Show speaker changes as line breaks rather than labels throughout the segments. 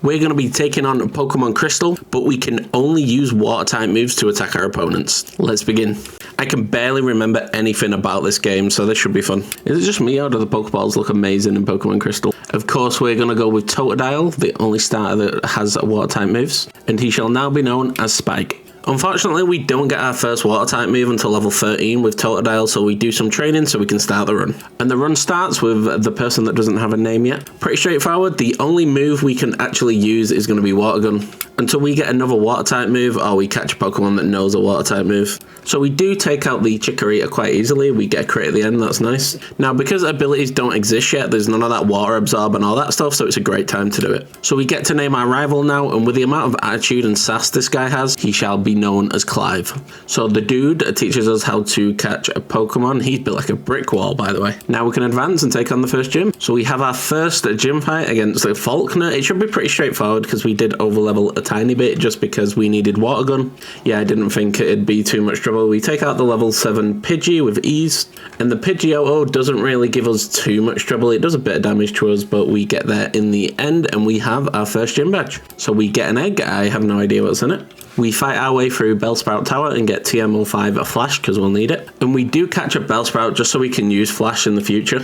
We're going to be taking on Pokemon Crystal, but we can only use water-type moves to attack our opponents. Let's begin. I can barely remember anything about this game, so this should be fun. Is it just me, or do the Pokeballs look amazing in Pokemon Crystal? Of course, we're going to go with Totodile, the only starter that has water-type moves, and he shall now be known as Spike. Unfortunately, we don't get our first water-type move until level 13 with Totodile, so we do some training so we can start the run. And the run starts with the person that doesn't have a name yet. Pretty straightforward. The only move we can actually use is going to be Water Gun, until we get another water-type move or we catch a Pokemon that knows a water-type move. So we do take out the Chikorita quite easily. We get a crit at the end, that's nice. Now, because abilities don't exist yet, there's none of that water absorb and all that stuff, so it's a great time to do it. So we get to name our rival now, and with the amount of attitude and sass this guy has, he shall be known as Clive. So the dude teaches us how to catch a Pokemon. He's built like a brick wall, by the way. Now we can advance and take on the first gym. So we have our first gym fight against the Falkner. It should be pretty straightforward because we did overlevel a tiny bit just because we needed Water Gun. Yeah, I didn't think it'd be too much trouble. We take out the level 7 Pidgey with ease, and the Pidgeotto doesn't really give us too much trouble. It does a bit of damage to us, but we get there in the end, and we have our first gym badge. So we get an egg. I have no idea what's in it. We fight our way through Bellsprout Tower and get TM05 Flash because we'll need it. And we do catch a Bellsprout just so we can use Flash in the future.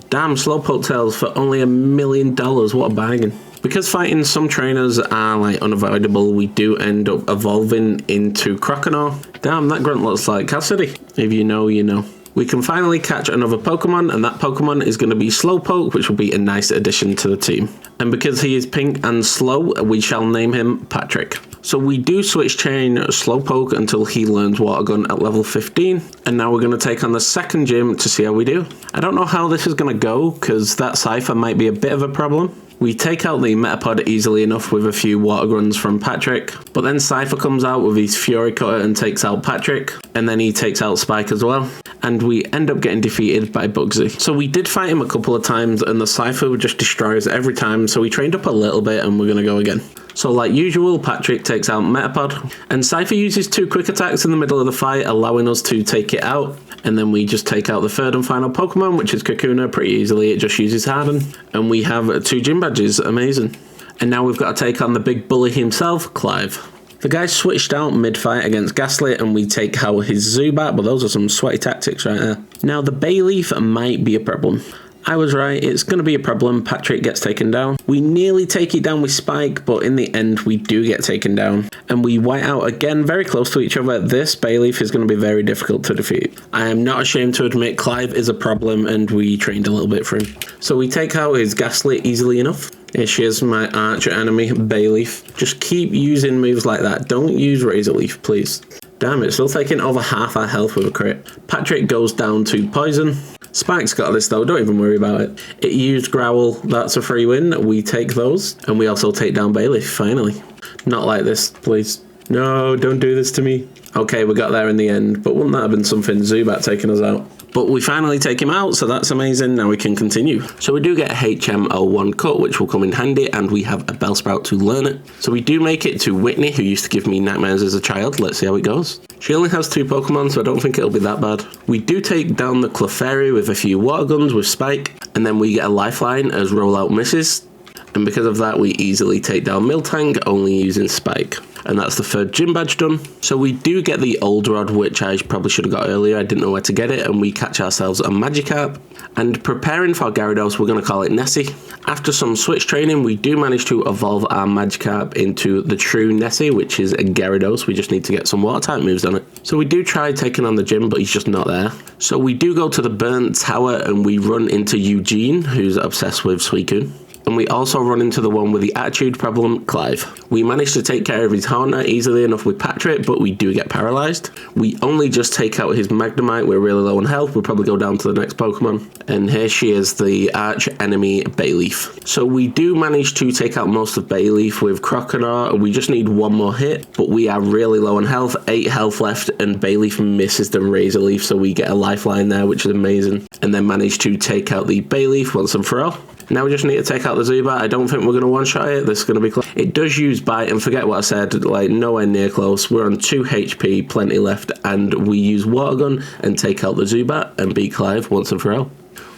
Damn, Slowpoke Tails for only $1 million. What a bargain. Because fighting some trainers are like unavoidable, we do end up evolving into Croconaw. Damn, that grunt looks like Cassidy. If you know, you know. We can finally catch another Pokemon, and that Pokemon is going to be Slowpoke, which will be a nice addition to the team. And because he is pink and slow, we shall name him Patrick. So we do switch chain Slowpoke until he learns Water Gun at level 15. And now we're going to take on the second gym to see how we do. I don't know how this is going to go, because that Cypher might be a bit of a problem. We take out the Metapod easily enough with a few Water Guns from Patrick, but then Cypher comes out with his Fury Cutter and takes out Patrick, and then he takes out Spike as well, and we end up getting defeated by Bugsy. So we did fight him a couple of times, and the Cypher would just destroy us every time, so we trained up a little bit and we're going to go again. So like usual, Patrick takes out Metapod, and Cypher uses 2 quick attacks in the middle of the fight, allowing us to take it out. And then we just take out the third and final Pokemon, which is Kakuna, pretty easily. It just uses Harden. And we have 2 gym badges. Amazing. And now we've got to take on the big bully himself, Clive. The guy switched out mid-fight against Ghastly, and we take out his Zubat, but those are some sweaty tactics right there. Now, the Bayleaf might be a problem. I was right, it's going to be a problem. Patrick gets taken down. We nearly take it down with Spike, but in the end we do get taken down. And we white out again, very close to each other. This Bayleaf is going to be very difficult to defeat. I am not ashamed to admit Clive is a problem, and we trained a little bit for him. So we take out his Ghastly easily enough. Here she is, my arch enemy, Bayleaf. Just keep using moves like that. Don't use Razor Leaf, please. Damn, it's still taking over half our health with a crit. Patrick goes down to Poison. Spike's got this though, don't even worry about it. It used Growl, that's a free win. We take those, and we also take down Bayleaf, finally. Not like this, please. No, don't do this to me. Okay, we got there in the end, but wouldn't that have been something, Zubat taking us out? But we finally take him out, so that's amazing. Now we can continue. So we do get a HM01 cut, which will come in handy, and we have a Bellsprout to learn it. So we do make it to Whitney, who used to give me nightmares as a child. Let's see how it goes. She only has 2 Pokemon, so I don't think it'll be that bad. We do take down the Clefairy with a few Water Guns with Spike, and then we get a Lifeline as Rollout misses. And because of that, we easily take down Miltank, only using Spike. And that's the third gym badge done. So we do get the Old Rod, which I probably should have got earlier. I didn't know where to get it, and we catch ourselves a Magikarp. And preparing for Gyarados, we're going to call it Nessie. After some switch training, we do manage to evolve our Magikarp into the true Nessie, which is a Gyarados. We just need to get some Water-type moves on it. So we do try taking on the gym, but he's just not there. So we do go to the Burnt Tower, and we run into Eugene, who's obsessed with Suicune. And we also run into the one with the attitude problem, Clive. We manage to take care of his Haunter easily enough with Patrick, but we do get paralyzed. We only just take out his Magnemite. We're really low on health. We'll probably go down to the next Pokemon. And here she is, the arch enemy Bayleaf. So we do manage to take out most of Bayleaf with Croconaw. We just need 1 more hit, but we are really low on health. 8 health left, and Bayleaf misses the Razor Leaf, so we get a lifeline there, which is amazing. And then manage to take out the Bayleaf once and for all. Now we just need to take out the Zubat. I don't think we're going to one-shot it. This is going to be close. It does use Bite, and forget what I said, like nowhere near close. We're on 2 HP, plenty left, and we use Water Gun and take out the Zubat and beat Clive once and for all.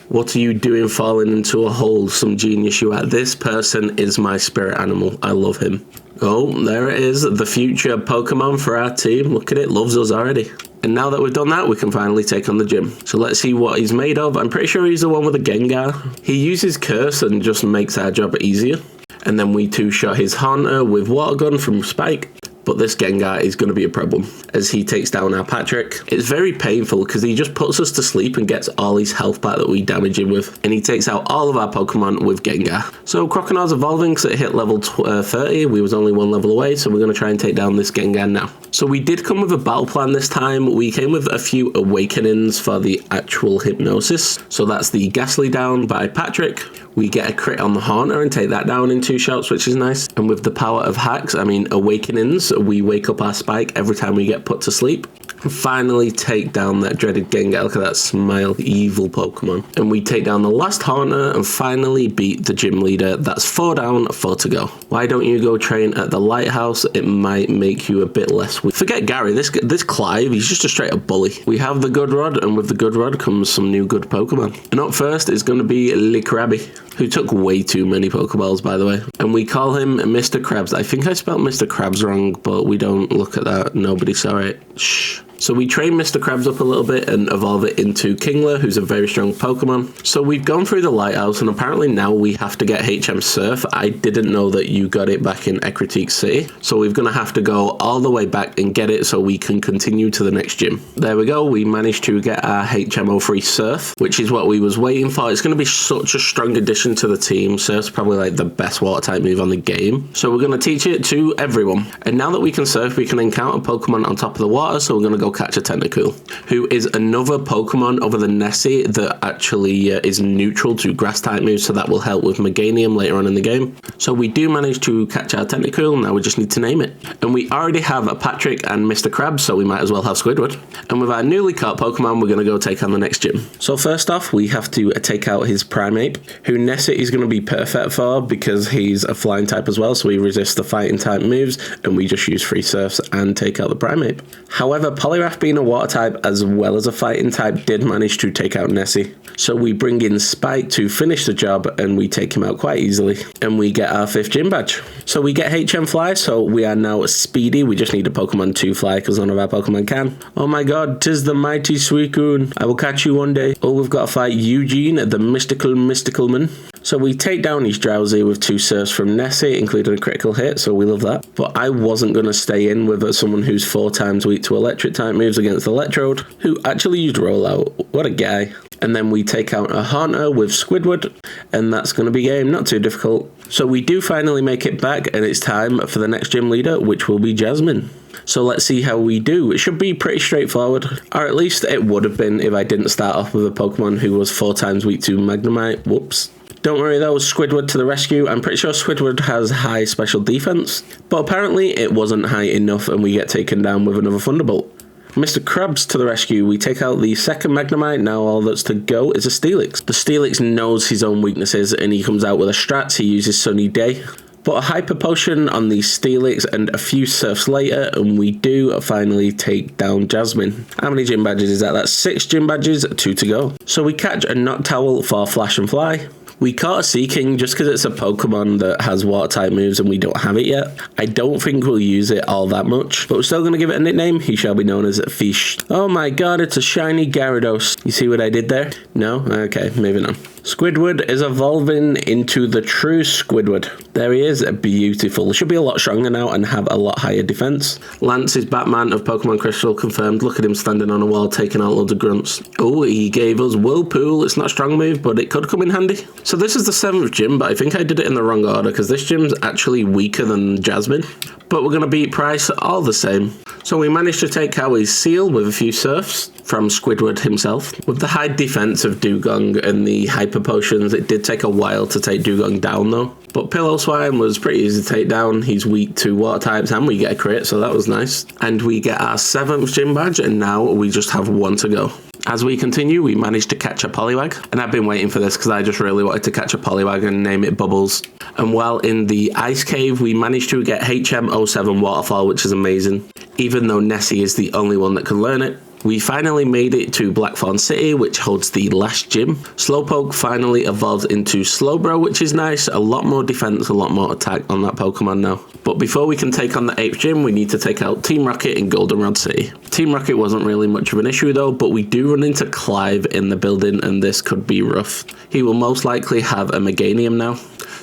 What are you doing falling into a hole? Some genius you are. This person is my spirit animal. I love him. Oh, there it is. The future Pokemon for our team. Look at it. Loves us already. And now that we've done that, we can finally take on the gym. So let's see what he's made of. I'm pretty sure he's the one with the Gengar. He uses Curse and just makes our job easier. And then we two-shot his Haunter with Water Gun from Spike. But this Gengar is going to be a problem as he takes down our Patrick. It's very painful because he just puts us to sleep and gets all his health back that we damage him with. And he takes out all of our Pokemon with Gengar. So Croconaur's evolving because it hit level 30. We was only one level away, so we're going to try and take down this Gengar now. So we did come with a battle plan this time. We came with a few awakenings for the actual hypnosis. So that's the Ghastly down by Patrick. We get a crit on the Haunter and take that down in 2 shots, which is nice. And with the power of hacks, I mean awakenings, we wake up our Spike every time we get put to sleep. And finally take down that dreaded Gengar. Look at that smile, evil Pokemon. And we take down the last Haunter and finally beat the gym leader. That's 4 down, 4 to go. Why don't you go train at the lighthouse? It might make you a bit less weak. Forget Gary, this Clive, he's just a straight up bully. We have the Good Rod, and with the Good Rod comes some new good Pokemon. And up first is going to be Lickrabby, who took way too many Pokeballs, by the way. And we call him Mr. Krabs. I think I spelled Mr. Krabs wrong, but we don't look at that. Nobody saw it. Shh. So we train Mr. Krabs up a little bit and evolve it into Kingler, who's a very strong Pokemon. So we've gone through the lighthouse, and apparently now we have to get HM Surf. I didn't know that you got it back in Ecruteak City. So we're going to have to go all the way back and get it so we can continue to the next gym. There we go. We managed to get our HM03 Surf, which is what we was waiting for. It's going to be such a strong addition to the team. Surf's probably like the best water type move on the game. So we're going to teach it to everyone. And now that we can surf, we can encounter Pokemon on top of the water. So we're going to go catch a Tentacool, who is another Pokemon other than Nessie that actually is neutral to grass type moves, so that will help with Meganium later on in the game. So we do manage to catch our Tentacool, now we just need to name it. And we already have a Patrick and Mr. Krabs, so we might as well have Squidward. And with our newly caught Pokemon, we're going to go take on the next gym. So first off, we have to take out his Primeape, who Nessie is going to be perfect for because he's a flying type as well, so he resists the fighting type moves, and we just use free surfs and take out the Primeape. However, Poliwrath being a water type as well as a fighting type did manage to take out Nessie. So we bring in Spike to finish the job, and we take him out quite easily. And we get our 5th gym badge. So we get HM Fly, so we are now speedy. We just need a Pokemon to fly because none of our Pokemon can. Oh my god, 'tis the mighty Suicune. I will catch you one day. Oh, we've got to fight Eugene, the mystical man. So we take down his Drowsy with 2 surfs from Nessie, including a critical hit, so we love that. But I wasn't going to stay in with someone who's 4 times weak to electric type moves against Electrode, who actually used Rollout. What a guy. And then we take out a Haunter with Squidward, and that's going to be game, not too difficult. So we do finally make it back, and it's time for the next gym leader, which will be Jasmine. So let's see how we do. It should be pretty straightforward, or at least it would have been if I didn't start off with a Pokemon who was 4 times weak to Magnemite. Whoops. Don't worry though, Squidward to the rescue. I'm pretty sure Squidward has high special defense, but apparently it wasn't high enough and we get taken down with another Thunderbolt. Mr. Krabs to the rescue. We take out the second Magnemite. Now all that's to go is a Steelix. The Steelix knows his own weaknesses and he comes out with a Strats. He uses Sunny Day. But a Hyper Potion on the Steelix and a few surfs later, and we do finally take down Jasmine. How many gym badges is that? That's 6 gym badges, 2 to go. So we catch a Noctowl for Flash and Fly. We caught a Seaking just because it's a Pokemon that has water type moves and we don't have it yet. I don't think we'll use it all that much, but we're still going to give it a nickname. He shall be known as Fish. Oh my god, it's a shiny Gyarados. You see what I did there? No? Okay, moving on. Squidward is evolving into the true Squidward. There he is, beautiful. Should be a lot stronger now and have a lot higher defense. Lance is Batman of Pokemon Crystal, confirmed. Look at him standing on a wall taking out loads of grunts. Oh, he gave us Whirlpool. It's not a strong move, but it could come in handy. So this is the 7th gym, but I think I did it in the wrong order because this gym's actually weaker than Jasmine. But we're going to beat Price all the same. So we managed to take Howie's Seal with a few surfs from Squidward himself. With the high defense of Dugong and the Hyper Potions, it did take a while to take Dugong down though. But Pillow-Swine was pretty easy to take down. He's weak to water types and we get a crit, so that was nice. And we get our 7th gym badge and now we just have 1 to go. As we continue, we managed to catch a Poliwag, and I've been waiting for this because I just really wanted to catch a Poliwag and name it Bubbles. And while in the Ice Cave, we managed to get HM07 Waterfall, which is amazing, even though Nessie is the only one that can learn it. We finally made it to Blackthorn City, which holds the last gym. Slowpoke finally evolves into Slowbro, which is nice. A lot more defense, a lot more attack on that Pokemon now. But before we can take on the 8th gym, we need to take out Team Rocket in Goldenrod City. Team Rocket wasn't really much of an issue though, but we do run into Clive in the building, and this could be rough. He will most likely have a Meganium now.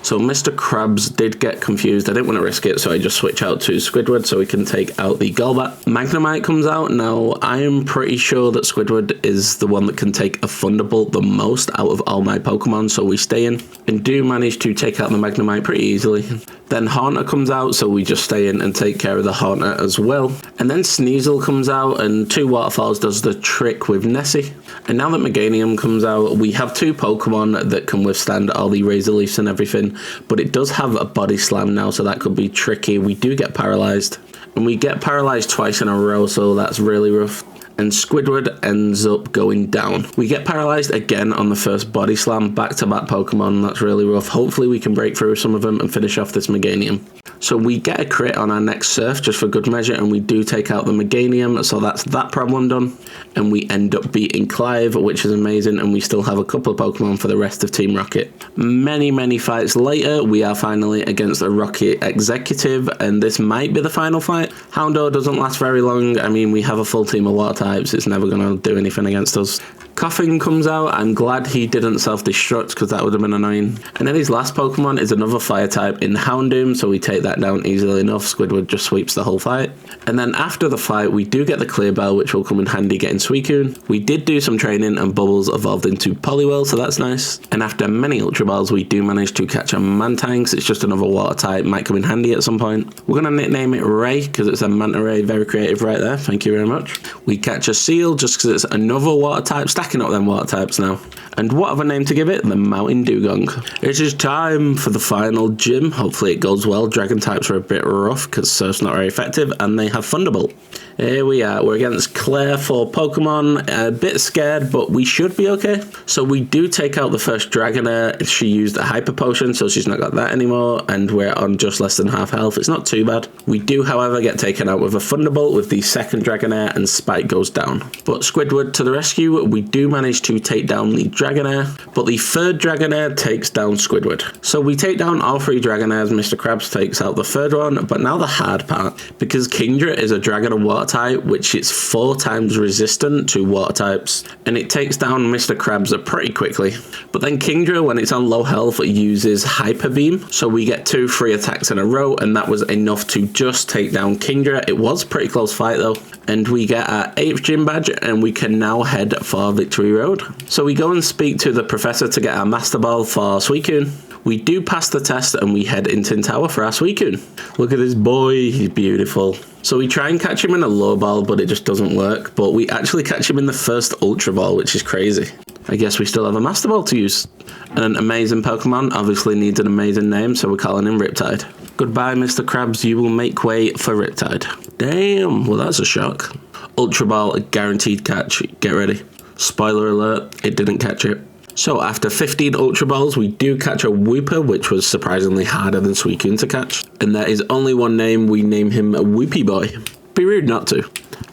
So Mr. Krabs did get confused. I didn't want to risk it, so I just switch out to Squidward so we can take out the Golbat. Magnemite comes out. Now, I am pretty sure that Squidward is the one that can take a Thunderbolt the most out of all my Pokemon, so we stay in and do manage to take out the Magnemite pretty easily. Then Haunter comes out, so we just stay in and take care of the Haunter as well. And then Sneasel comes out, and 2 Waterfalls does the trick with Nessie. And now that Meganium comes out, we have 2 Pokemon that can withstand all the Razor Leafs and everything, but it does have a Body Slam now, so that could be tricky. We do get paralyzed, and we get paralyzed twice in a row, so that's really rough. And Squidward ends up going down. We get paralyzed again on the first Body Slam, back-to-back Pokemon. That's really rough. Hopefully we can break through some of them and finish off this Meganium. So we get a crit on our next Surf just for good measure, and we do take out the Meganium, so that's that problem done. And we end up beating Clive, which is amazing, and we still have a couple of Pokemon for the rest of Team Rocket. Many fights later, we are finally against a Rocket Executive, and this might be the final fight. Houndour doesn't last very long. I mean, we have a full team of Water types. It's never going to do anything against us. Coughing comes out. I'm glad he didn't self-destruct because that would have been annoying. And then his last Pokemon is another fire type in Houndoom, so we take that down easily enough. Squidward just sweeps the whole fight. And then after the fight, we do get the Clear Bell, which will come in handy getting Suicune. We did do some training and Bubbles evolved into Poliwhirl, so that's nice. And after many Ultra Balls, we do manage to catch a Mantine. It's just another water type, might come in handy at some point. We're going to nickname it Ray because it's a Manta Ray. Very creative right there. Thank you very much. We catch a Seal just because it's another water type, stacking up them water types now. And what other name to give it? The Mountain Dugong. It is time for the final gym. Hopefully it goes well. Dragon types are a bit rough because Surf's not very effective and they have Thunderbolt. Here we are. We're against Claire for Pokemon. A bit scared, but we should be okay. So we do take out the first Dragonair. She used a Hyper Potion, so she's not got that anymore, and we're on just less than half health. It's not too bad. We do, however, get taken out with a Thunderbolt with the second Dragonair, and Spike goes down. But Squidward to the rescue. We do manage to take down the Dragonair, but the third Dragonair takes down Squidward. So we take down all 3 Dragonairs. Mr. Krabs takes out the third one, but now the hard part, because Kingdra is a Dragon and Water type, which is 4 times resistant to water types, and it takes down Mr. Krabs pretty quickly. But then Kingdra, when it's on low health, uses Hyper Beam, so we get 2 free attacks in a row, and that was enough to just take down Kingdra. It was a pretty close fight though, and we get our 8th gym badge, and we can now head for Victory Road. So we go and speak to the professor to get our Master Ball for Suicune. We do pass the test and we head into Tower for our Suicune. Look at this boy, he's beautiful. So we try and catch him in a low ball, but it just doesn't work. But we actually catch him in the first Ultra Ball, which is crazy. I guess we still have a Master Ball to use. And an amazing Pokemon obviously needs an amazing name, so we're calling him Riptide. Goodbye, Mr. Krabs, you will make way for Riptide. Damn, well that's a shock. Ultra Ball, a guaranteed catch, get ready. Spoiler alert, it didn't catch it. So after 15 Ultra Balls, we do catch a Wooper, which was surprisingly harder than Suicune to catch. And there is only one name, we name him Whoopie Boy. Be rude not to.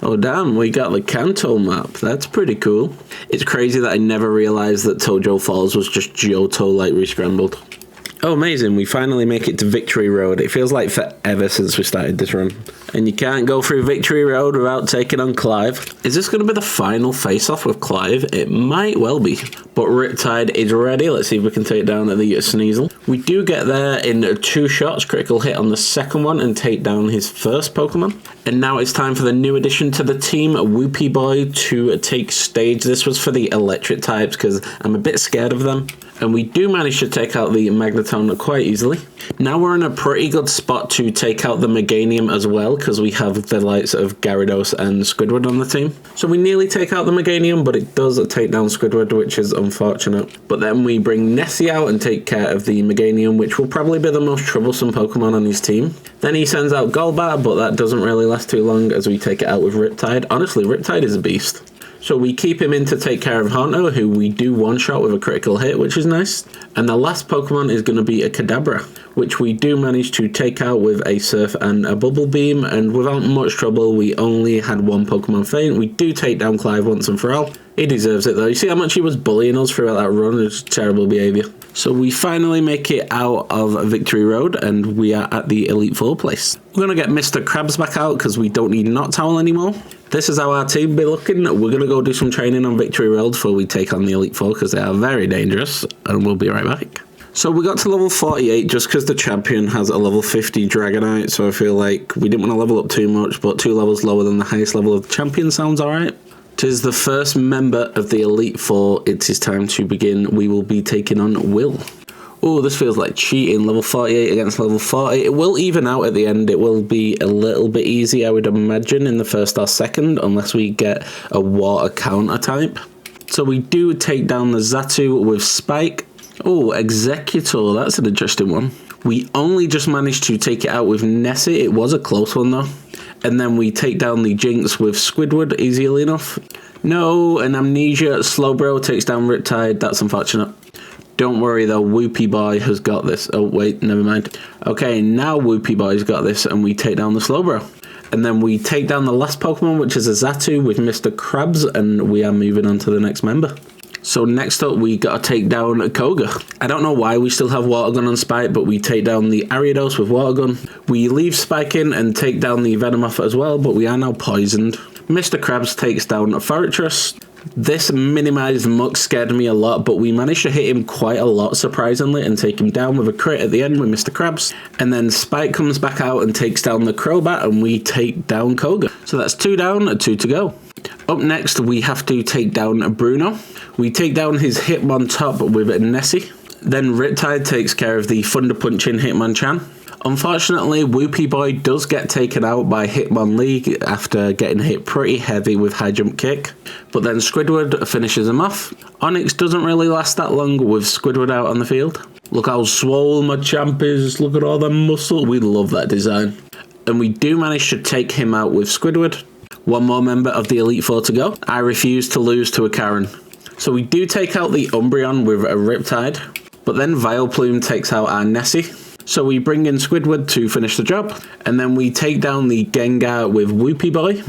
Oh damn, we got the Kanto map. That's pretty cool. It's crazy that I never realized that Tojo Falls was just Johto like rescrambled. Oh amazing, we finally make it to Victory Road. It feels like forever since we started this run. And you can't go through Victory Road without taking on Clive. Is this going to be the final face-off with Clive? It might well be. But Riptide is ready. Let's see if we can take down the Sneasel. We do get there in 2 shots. Critical hit on the second one and take down his first Pokemon. And now it's time for the new addition to the team, Whoopie Boy, to take stage. This was for the electric types because I'm a bit scared of them. And we do manage to take out the Magneton quite easily. Now we're in a pretty good spot to take out the Meganium as well, because we have the likes of Gyarados and Squidward on the team. So we nearly take out the Meganium, but it does take down Squidward, which is unfortunate. But then we bring Nessie out and take care of the Meganium, which will probably be the most troublesome Pokemon on his team. Then he sends out Golbat, but that doesn't really last too long as we take it out with Riptide. Honestly, Riptide is a beast. So we keep him in to take care of Haunter, who we do one-shot with a critical hit, which is nice. And the last Pokemon is going to be a Kadabra. which we do manage to take out with a Surf and a Bubble Beam, and without much trouble, we only had one Pokemon Faint. We do take down Clive once and for all. He deserves it though. You see how much he was bullying us throughout that run? It's terrible behaviour. So we finally make it out of Victory Road, and we are at the Elite Four place. We're going to get Mr. Krabs back out because we don't need Knot Towel anymore. This is how our team be looking. We're going to go do some training on Victory Road before we take on the Elite Four because they are very dangerous, and we'll be right back. So we got to level 48 just because the champion has a level 50 Dragonite, so I feel like we didn't want to level up too much, but 2 levels lower than the highest level of the champion sounds alright. Tis the first member of the Elite Four. It is time to begin. We will be taking on Will. Oh, this feels like cheating. Level 48 against level 40. It will even out at the end. It will be a little bit easy, I would imagine, in the first or second, unless we get a water counter type. So we do take down the Xatu with Spike. Oh, Executor. That's an interesting one. We only just managed to take it out with Nessie. It was a close one, though. And then we take down the Jinx with Squidward easily enough. No, an Amnesia. Slowbro takes down Riptide. That's unfortunate. Don't worry though, Whoopie Boy has got this. Oh wait, never mind. Okay, now Whoopie Boy's got this and we take down the Slowbro. And then we take down the last Pokemon, which is a Xatu with Mr. Krabs, and we are moving on to the next member. So next up, we gotta take down Koga. I don't know why we still have Water Gun on Spike, but we take down the Ariados with Water Gun. We leave Spike in and take down the Venomoth as well, but we are now poisoned. Mr. Krabs takes down Fortress. This minimized Muck scared me a lot, but we managed to hit him quite a lot, surprisingly, and take him down with a crit at the end with Mr. Krabs. And then Spike comes back out and takes down the Crobat, and we take down Koga. So that's 2 down, 2 to go. Up next, we have to take down Bruno. We take down his Hitmontop with Nessie. Then Riptide takes care of the Thunder Punching Hitmonchan. Unfortunately, Whoopie Boy does get taken out by Hitmonlee after getting hit pretty heavy with High Jump Kick, but then Squidward finishes him off. Onyx doesn't really last that long with Squidward out on the field. Look how swole my champ is, look at all the muscle, we love that design. And we do manage to take him out with Squidward. One more member of the Elite Four to go. I refuse to lose to a Karen. So we do take out the Umbreon with a Riptide, but then Vileplume takes out our Nessie. So we bring in Squidward to finish the job, and then we take down the Gengar with Whoopie Boy,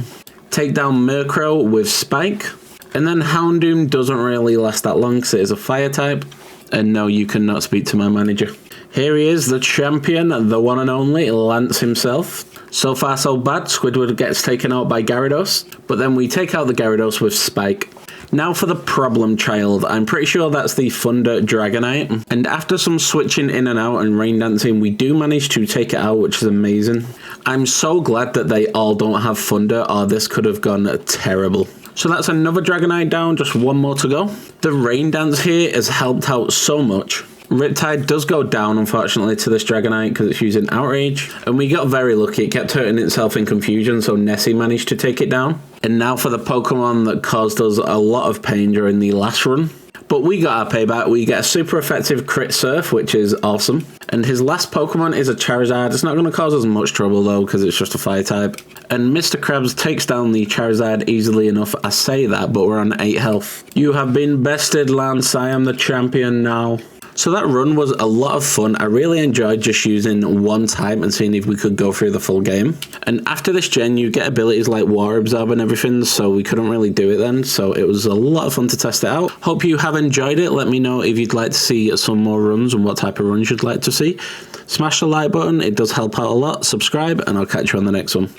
take down Murkrow with Spike, and then Houndoom doesn't really last that long because it is a fire type, and no, you cannot speak to my manager. Here he is, the champion, the one and only, Lance himself. So far so bad, Squidward gets taken out by Gyarados, but then we take out the Gyarados with Spike. Now for the problem child. I'm pretty sure that's the Thunder Dragonite. And after some switching in and out and rain dancing, we do manage to take it out, which is amazing. I'm so glad that they all don't have Thunder, or this could have gone terrible. So that's another Dragonite down, just one more to go. The rain dance here has helped out so much. Riptide does go down, unfortunately, to this Dragonite because it's using Outrage. And we got very lucky. It kept hurting itself in confusion, so Nessie managed to take it down. And now for the Pokemon that caused us a lot of pain during the last run. But we got our payback. We get a super effective Crit Surf, which is awesome. And his last Pokemon is a Charizard. It's not going to cause us much trouble, though, because it's just a Fire type. And Mr. Krabs takes down the Charizard easily enough. I say that, but we're on 8 health. You have been bested, Lance. I am the champion now. So that run was a lot of fun. I really enjoyed just using one type and seeing if we could go through the full game. And after this gen, you get abilities like Water Absorb and everything, so we couldn't really do it then. So it was a lot of fun to test it out. Hope you have enjoyed it. Let me know if you'd like to see some more runs and what type of runs you'd like to see. Smash the like button, it does help out a lot. Subscribe, and I'll catch you on the next one.